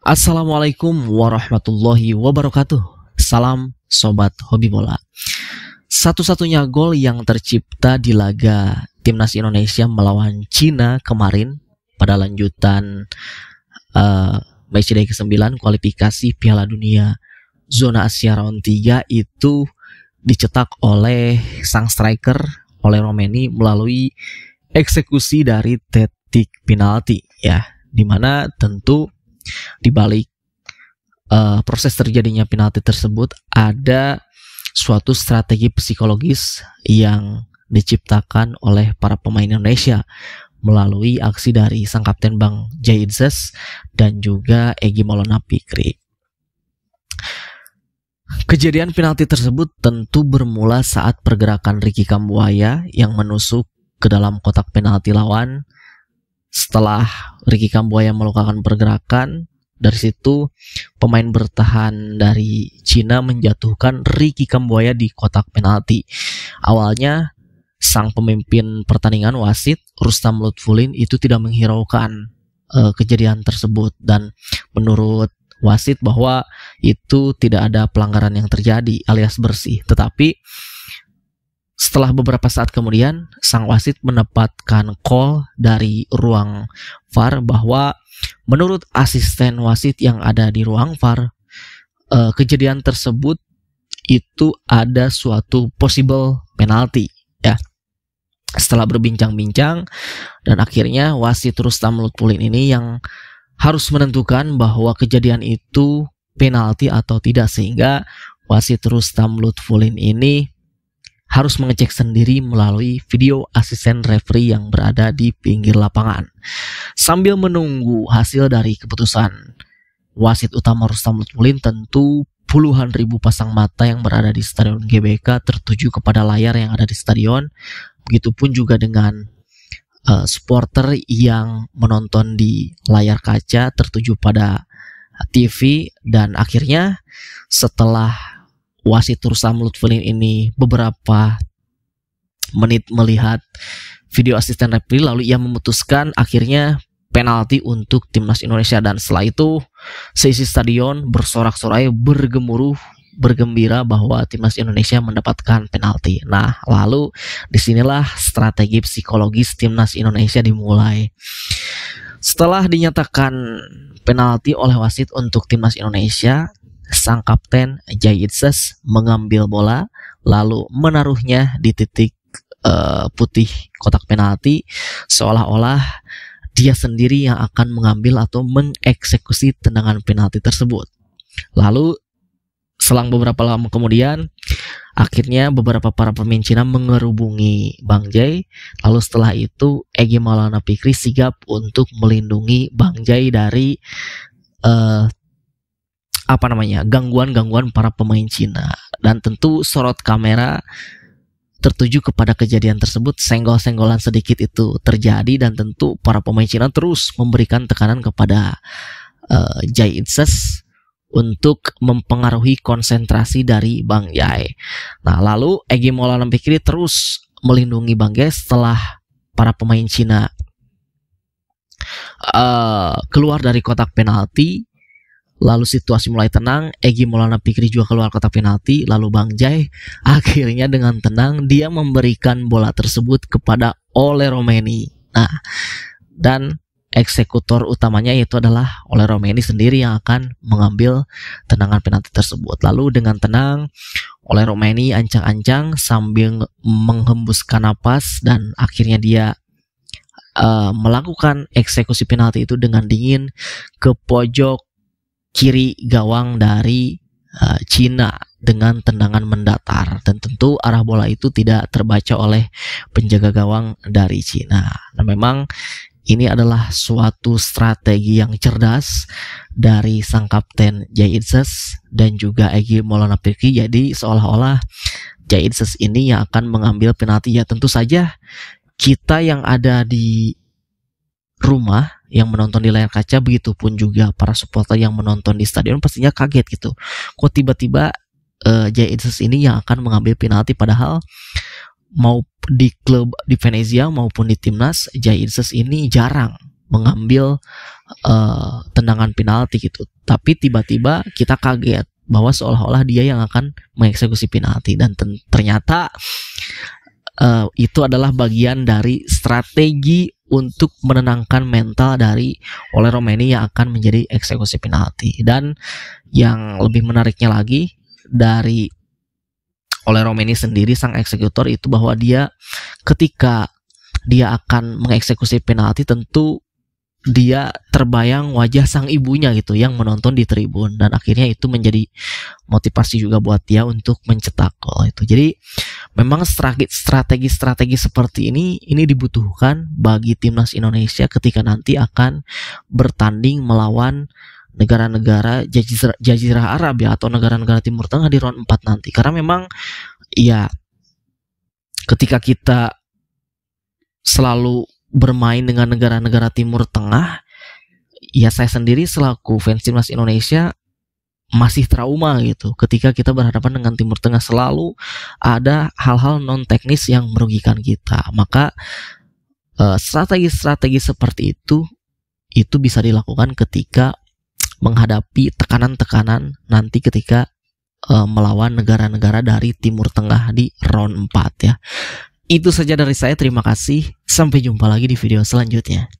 Assalamualaikum warahmatullahi wabarakatuh. Salam sobat hobi bola. Satu-satunya gol yang tercipta di laga timnas Indonesia melawan Cina kemarin pada lanjutan matchday ke-9 kualifikasi Piala Dunia zona Asia round 3 itu dicetak oleh sang striker, oleh Romeni, melalui eksekusi dari titik penalti ya, dimana tentu di balik proses terjadinya penalti tersebut ada suatu strategi psikologis yang diciptakan oleh para pemain Indonesia melalui aksi dari sang kapten Bang Jaidzes dan juga Egy Maulana Fikri. Kejadian penalti tersebut tentu bermula saat pergerakan Ricky Kambuaya yang menusuk ke dalam kotak penalti lawan. Setelah Ricky Kambuaya melakukan pergerakan, dari situ pemain bertahan dari Cina menjatuhkan Ricky Kambuaya di kotak penalti. Awalnya sang pemimpin pertandingan wasit Rustam Lutfulin itu tidak menghiraukan kejadian tersebut, dan menurut wasit bahwa itu tidak ada pelanggaran yang terjadi alias bersih. Tetapi setelah beberapa saat kemudian, sang wasit mendapatkan call dari ruang VAR bahwa menurut asisten wasit yang ada di ruang VAR, kejadian tersebut itu ada suatu possible penalti ya. Setelah berbincang-bincang, dan akhirnya wasit Rustam Lutfulin ini yang harus menentukan bahwa kejadian itu penalti atau tidak, sehingga wasit Rustam Lutfulin ini harus mengecek sendiri melalui video asisten referee yang berada di pinggir lapangan. Sambil menunggu hasil dari keputusan wasit utama Rustam Lutfulin, tentu puluhan ribu pasang mata yang berada di Stadion GBK tertuju kepada layar yang ada di stadion. Begitupun juga dengan supporter yang menonton di layar kaca tertuju pada TV. Dan akhirnya setelah wasit Rustam Lutfulin ini beberapa menit melihat video asisten referee, lalu ia memutuskan akhirnya penalti untuk timnas Indonesia. Dan setelah itu seisi stadion bersorak-sorai, bergemuruh, bergembira bahwa timnas Indonesia mendapatkan penalti. Nah, lalu disinilah strategi psikologis timnas Indonesia dimulai. Setelah dinyatakan penalti oleh wasit untuk timnas Indonesia, sang kapten Jaidzes mengambil bola lalu menaruhnya di titik putih kotak penalti, seolah-olah dia sendiri yang akan mengambil atau mengeksekusi tendangan penalti tersebut. Lalu selang beberapa lama kemudian, akhirnya beberapa para pemain Cina mengerubungi Bang Jai. Lalu setelah itu Egy Maulana Fikri sigap untuk melindungi Bang Jai dari gangguan-gangguan para pemain Cina. Dan tentu sorot kamera tertuju kepada kejadian tersebut, senggol-senggolan sedikit itu terjadi, dan tentu para pemain Cina terus memberikan tekanan kepada Jaidzes untuk mempengaruhi konsentrasi dari Bang Jai. Nah, lalu Egy Maulana Fikri terus melindungi Bang Jai. Setelah para pemain Cina keluar dari kotak penalti, lalu situasi mulai tenang, Egy Maulana Fikri juga keluar kotak penalti, lalu Bang Jai akhirnya dengan tenang dia memberikan bola tersebut kepada Ole Romeni. Nah, dan eksekutor utamanya yaitu adalah Ole Romeni sendiri yang akan mengambil tendangan penalti tersebut. Lalu dengan tenang Ole Romeni ancang-ancang sambil menghembuskan napas, dan akhirnya dia melakukan eksekusi penalti itu dengan dingin ke pojok kiri gawang dari Cina dengan tendangan mendatar, dan tentu arah bola itu tidak terbaca oleh penjaga gawang dari Cina. Nah, memang ini adalah suatu strategi yang cerdas dari sang kapten Jaidzes dan juga Egy Maulana Fikri. Jadi seolah-olah Jaidzes ini yang akan mengambil penalti. Ya tentu saja kita yang ada di rumah yang menonton di layar kaca, begitupun juga para supporter yang menonton di stadion pastinya kaget gitu. Kok tiba-tiba Jaidzes ini yang akan mengambil penalti, padahal mau di klub di Venezia maupun di timnas Jaidzes ini jarang mengambil tendangan penalti gitu. Tapi tiba-tiba kita kaget bahwa seolah-olah dia yang akan mengeksekusi penalti, dan ternyata itu adalah bagian dari strategi untuk menenangkan mental oleh Romeni yang akan menjadi eksekusi penalti. Dan yang lebih menariknya lagi dari oleh Romeni sendiri, sang eksekutor, itu bahwa dia ketika dia akan mengeksekusi penalti, tentu dia terbayang wajah sang ibunya gitu yang menonton di tribun, dan akhirnya itu menjadi motivasi juga buat dia untuk mencetak gol itu. Jadi memang strategi seperti ini dibutuhkan bagi timnas Indonesia ketika nanti akan bertanding melawan negara-negara Jazirah Arab ya, atau negara-negara Timur Tengah di round 4 nanti. Karena memang ya ketika kita selalu bermain dengan negara-negara Timur Tengah, ya saya sendiri selaku fans timnas Indonesia masih trauma gitu ketika kita berhadapan dengan Timur Tengah. Selalu ada hal-hal non teknis yang merugikan kita. Maka strategi-strategi seperti itu bisa dilakukan ketika menghadapi tekanan-tekanan nanti ketika melawan negara-negara dari Timur Tengah di round 4 ya. Itu saja dari saya, terima kasih. Sampai jumpa lagi di video selanjutnya.